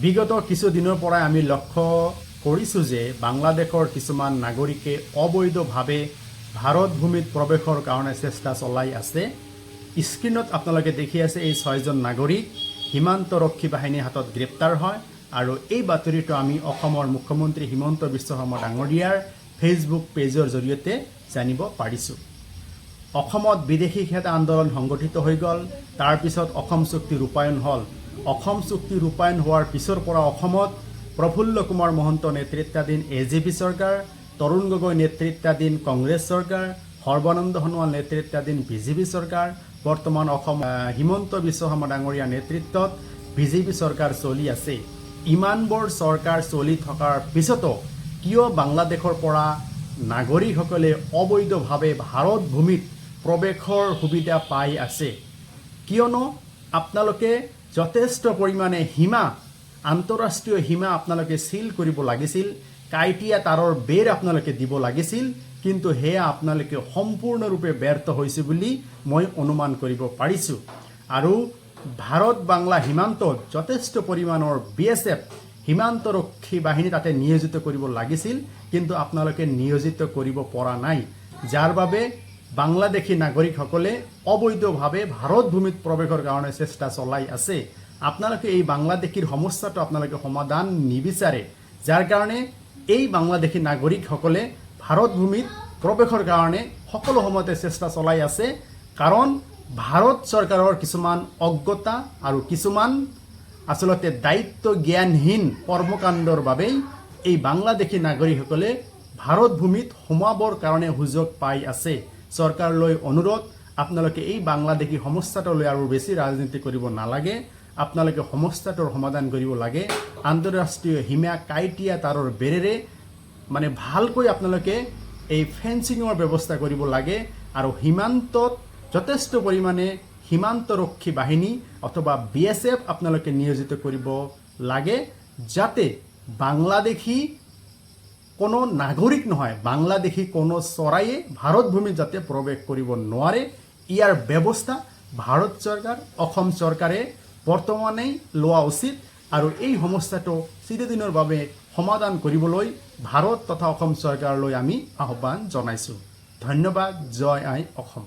বিগত কিছুদিনৰ পৰা আমি লক্ষ্য কৰিছোঁ যে বাংলাদেশৰ কিছুমান নাগৰিকে অবৈধভাৱে ভাৰত ভূমিত প্ৰৱেশৰ কাৰণে চেষ্টা চলাই আছে। স্ক্ৰীনত আপোনালোকে দেখি আছে এই 6জন নাগৰিক সীমান্তৰক্ষী বাহিনীৰ হাতত গ্ৰেপ্তাৰ হয় আৰু এই বাতৰিটো আমি অসমৰ মুখ্যমন্ত্ৰী হিমন্ত বিশ্ব শৰ্মা ডাঙৰীয়াৰ ফেচবুক পেজৰ জৰিয়তে জানিব পাৰিছোঁ। অসমত বিদেশী খেদ আন্দোলন সংগঠিত হৈ গ'ল। তাৰ পিছত অসম চুক্তি ৰূপায়ণ হ'ল। অসম চুক্তি ৰূপায়ণ হোৱাৰ পিছৰ পৰা অসমত প্ৰফুল্ল কুমাৰ মহন্ত নেতৃত্বাধীন AJP চৰকাৰ, তৰুণ গগৈ নেতৃত্বাধীন কংগ্ৰেছ চৰকাৰ, সৰ্বানন্দ সোণোৱাল নেতৃত্বাধীন BJP চৰকাৰ, বৰ্তমান অসম হিমন্ত বিশ্ব শৰ্মা ডাঙৰীয়াৰ নেতৃত্বত BJP চৰকাৰ চলি আছে। ইমানবোৰ চৰকাৰ চলি থকাৰ পিছতো কিয় বাংলাদেশৰ পৰা নাগৰিকসকলে অবৈধভাৱে ভাৰত ভূমিত প্ৰৱেশৰ সুবিধা পাই আছে? কিয়নো আপোনালোকে যথেষ্ট পৰিমাণে আন্তঃৰাষ্ট্ৰীয় সীমা আপোনালোকে চিল কৰিব লাগিছিল, কাঁইটীয়া তাঁৰৰ বেৰ আপোনালোকে দিব লাগিছিল, কিন্তু সেয়া আপোনালোকে সম্পূৰ্ণৰূপে ব্যৰ্থ হৈছে বুলি মই অনুমান কৰিব পাৰিছোঁ। আৰু ভাৰত বাংলা সীমান্তত যথেষ্ট পৰিমাণৰ BSF সীমান্তৰক্ষী বাহিনী তাতে নিয়োজিত কৰিব লাগিছিল, কিন্তু আপোনালোকে নিয়োজিত কৰিব পৰা নাই, যাৰ বাবে বাংলাদেশী নাগৰিকসকলে অবৈধভাৱে ভাৰত ভূমিত প্ৰৱেশৰ কাৰণে চেষ্টা চলাই আছে। আপোনালোকে এই বাংলাদেশীৰ সমস্যাটো আপোনালোকে সমাধান নিবিচাৰে, যাৰ কাৰণে এই বাংলাদেশী নাগৰিকসকলে ভাৰত ভূমিত প্ৰৱেশৰ কাৰণে সকলো সময়তে চেষ্টা চলাই আছে। কাৰণ ভাৰত চৰকাৰৰ কিছুমান অজ্ঞতা আৰু কিছুমান আচলতে দায়িত্ব জ্ঞানহীন কৰ্মকাণ্ডৰ বাবেই এই বাংলাদেশী নাগৰিকসকলে ভাৰত ভূমিত সোমাবৰ কাৰণে সুযোগ পাই আছে। চৰকাৰলৈ অনুৰোধ, আপোনালোকে এই বাংলাদেশী সমস্যাটো লৈ আৰু বেছি ৰাজনীতি কৰিব নালাগে। আপোনালোকে সমস্যাটোৰ সমাধান কৰিব লাগে। আন্তঃৰাষ্ট্ৰীয় সীমা কাঁইটীয়া তাঁৰৰ বেৰেৰে ভালকৈ আপোনালোকে এই ফেন্সিঙৰ ব্যৱস্থা কৰিব লাগে আৰু সীমান্তত যথেষ্ট পৰিমাণে সীমান্তৰক্ষী বাহিনী অথবা BSF আপোনালোকে নিয়োজিত কৰিব লাগে, যাতে বাংলাদেশী কোনো নাগৰিক নহয়, বাংলাদেশী কোনো চৰাইয়ে ভাৰত ভূমিত যাতে প্ৰৱেশ কৰিব নোৱাৰে। ইয়াৰ ব্যৱস্থা ভাৰত চৰকাৰ, অসম চৰকাৰে বৰ্তমানেই লোৱা উচিত আৰু এই সমস্যাটো চিৰদিনৰ বাবে সমাধান কৰিবলৈ ভাৰত তথা অসম চৰকাৰলৈ আমি আহ্বান জনাইছোঁ। ধন্যবাদ। জয় আই অসম।